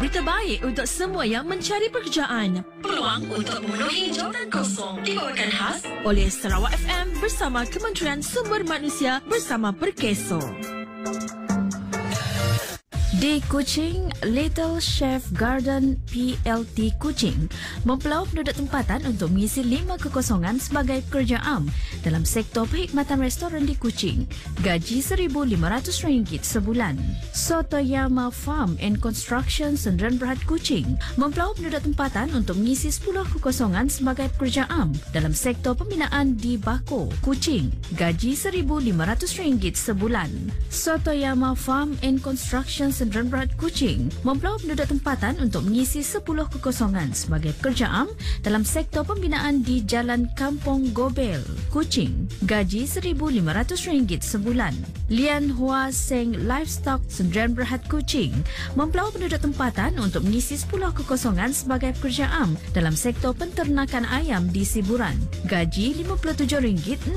Berita baik untuk semua yang mencari pekerjaan. Peluang untuk memenuhi jawatan kosong dibawakan khas oleh Sarawak FM bersama Kementerian Sumber Manusia bersama Perkeso. Di Kuching, Little Chef Garden PLT Kuching mempelau penduduk tempatan untuk mengisi 5 kekosongan sebagai pekerja am dalam sektor perkhidmatan restoran di Kuching. Gaji RM1,500 sebulan. Sotoyama Farm and Construction Sdn Bhd Kuching mempelau penduduk tempatan untuk mengisi 10 kekosongan sebagai pekerja am dalam sektor pembinaan di Bako, Kuching. Gaji RM1,500 sebulan. Sotoyama Farm and Construction Sdn Bhd Kuching mempelau penduduk tempatan untuk mengisi 10 kekosongan sebagai pekerja am dalam sektor pembinaan di Jalan Kampung Gobel, Kuching. Gaji RM1,500 sebulan. Lian Hua Seng Livestock Sdn Bhd Kuching mempelau penduduk tempatan untuk mengisi 10 kekosongan sebagai pekerja am dalam sektor penternakan ayam di Siburan. Gaji RM57.69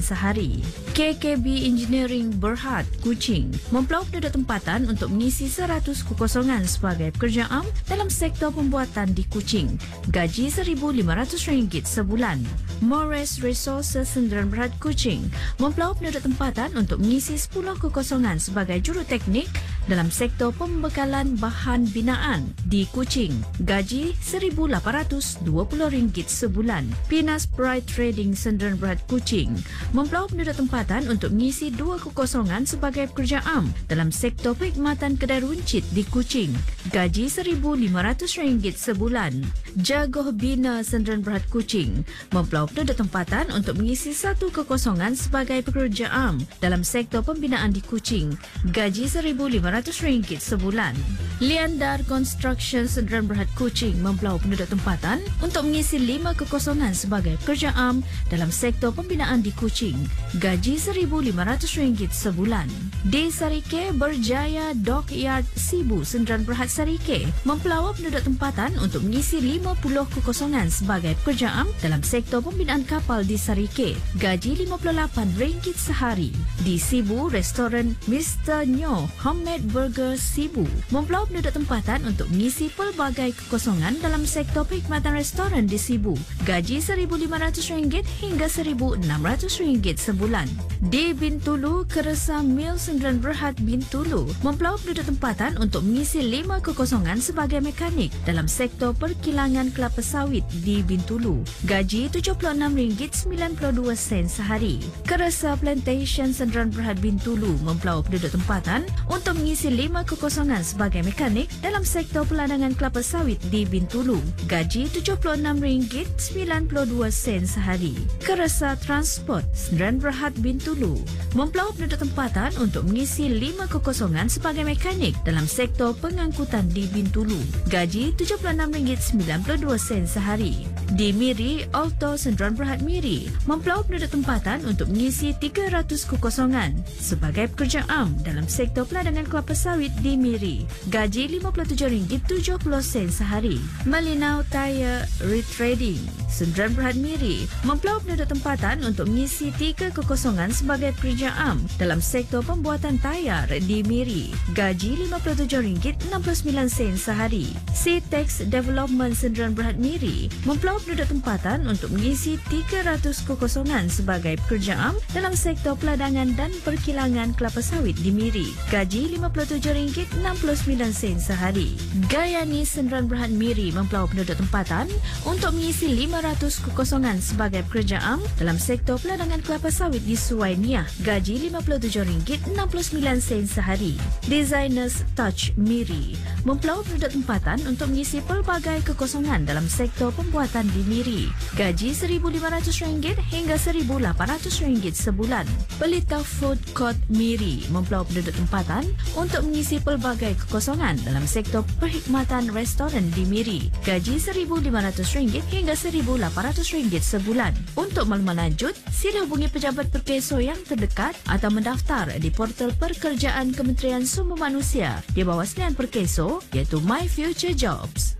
sehari. KKB Engineering Berhad Kuching mempelau penduduk tempatan untuk mengisi 100 kekosongan sebagai pekerja am dalam sektor pembuatan di Kuching. Gaji RM1,500 sebulan. Mores Resources Sdn Bhd Kuching mempelau penduduk tempatan untuk mengisi 10 kekosongan sebagai juruteknik dalam sektor pembekalan bahan binaan di Kuching. Gaji RM1,820 sebulan. Pinas Pride Trading Sdn Bhd Kuching mempelau penduduk tempatan untuk mengisi 2 kekosongan sebagai pekerja am dalam sektor perkhidmatan kedai runcit di Kuching. Gaji RM1,500 sebulan. Jagoh Bina Sdn Bhd Kuching mempelau penduduk tempatan untuk mengisi 1 kekosongan sebagai pekerja am dalam sektor pembinaan di Kuching. Gaji RM1,500 sebulan. Liandar Construction Sdn Bhd Kuching mempelau penduduk tempatan untuk mengisi 5 kekosongan sebagai pekerja am dalam sektor pembinaan di Kuching. Gaji RM1,500 sebulan. Di Sarike, Berjaya Dockyard Sibu Sdn Bhd Sarike mempelau penduduk tempatan untuk mengisi 50 kekosongan sebagai pekerja am dalam sektor pembinaan kapal di Sarike. Gaji RM58 sehari. Di Sibu, restoran Mr. Nyo Homemade Burger Sibu mempelau penduduk tempatan untuk mengisi pelbagai kekosongan dalam sektor perkhidmatan restoran di Sibu. Gaji RM1,500 hingga RM1,600 sebulan. Di Bintulu, Keresa Mil Sdn Bhd Bintulu mempelau penduduk tempatan untuk mengisi 5 kekosongan sebagai mekanik dalam sektor perkilangan kelapa sawit di Bintulu. Gaji RM76.92 sehari. Keresa Plantation Sdn Bhd Bintulu mempelau penduduk tempatan untuk mengisi 5 kekosongan sebagai mekanik dalam sektor peladangan kelapa sawit di Bintulu. Gaji RM76.92 sehari. Keresa Transport Sdn Bhd Bintulu mempelau penduduk tempatan untuk mengisi 5 kekosongan sebagai mekanik dalam sektor pengangkutan di Bintulu. Gaji RM76.92 sehari. Di Miri, Alto Sdn Bhd Miri mempelau penduduk tempatan untuk mengisi 300 kekosongan sebagai pekerja am dalam sektor peladangan kelapa sawit di Miri. Gaji RM57.70 sehari. Malinau Tire Retrading Sdn Bhd Miri mempelau penduduk tempatan untuk mengisi 3 kekosongan sebagai pekerja am dalam sektor pembuatan tayar di Miri. Gaji RM57.69 sehari. Ctex Development Sdn Bhd Miri mempelau penduduk tempatan untuk mengisi 300 kekosongan sebagai pekerja am dalam sektor peladangan dan perkilangan kelapa sawit di Miri. Gaji RM57.69 sehari. Gayani Sdn Bhd Miri mempelau penduduk tempatan untuk mengisi 500 kekosongan sebagai pekerja am dalam sektor peladangan kelapa sawit di Suai Niah. Gaji RM57.69 sehari. Designers Touch Miri mempelau penduduk tempatan untuk mengisi pelbagai kekosongan dalam sektor pembuatan di Miri. Gaji RM1,500 hingga RM1,800 sebulan. Pelita Food Court Miri mempelau penduduk tempatan untuk mengisi pelbagai kekosongan dalam sektor perkhidmatan restoran di Miri. Gaji RM1,500 hingga RM1,800 sebulan. Untuk maklumat lanjut, sila hubungi pejabat Perkeso yang terdekat atau mendaftar di portal pekerjaan Kementerian Sumber Manusia di bawah selian Perkeso iaitu My Future Jobs.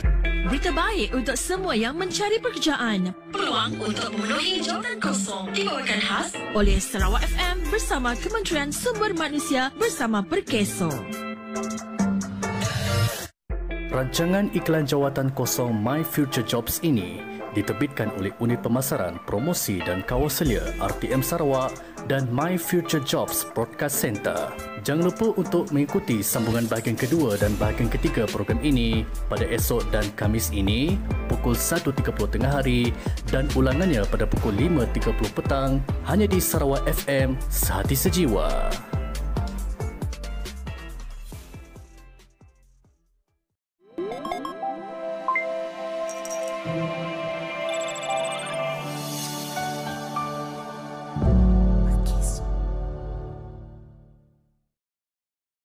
Berita baik untuk semua yang mencari pekerjaan. Peluang untuk memenuhi jawatan kosong dibawakan khas oleh Sarawak FM bersama Kementerian Sumber Manusia bersama Perkeso. Rancangan iklan jawatan kosong My Future Jobs ini diterbitkan oleh Unit Pemasaran, Promosi dan Kawaselia RTM Sarawak dan My Future Jobs Broadcast Center. Jangan lupa untuk mengikuti sambungan bahagian kedua dan bahagian ketiga program ini pada esok dan Khamis ini pukul 1.30 tengah hari dan ulangannya pada pukul 5.30 petang hanya di Sarawak FM Sehati Sejiwa. Thank you.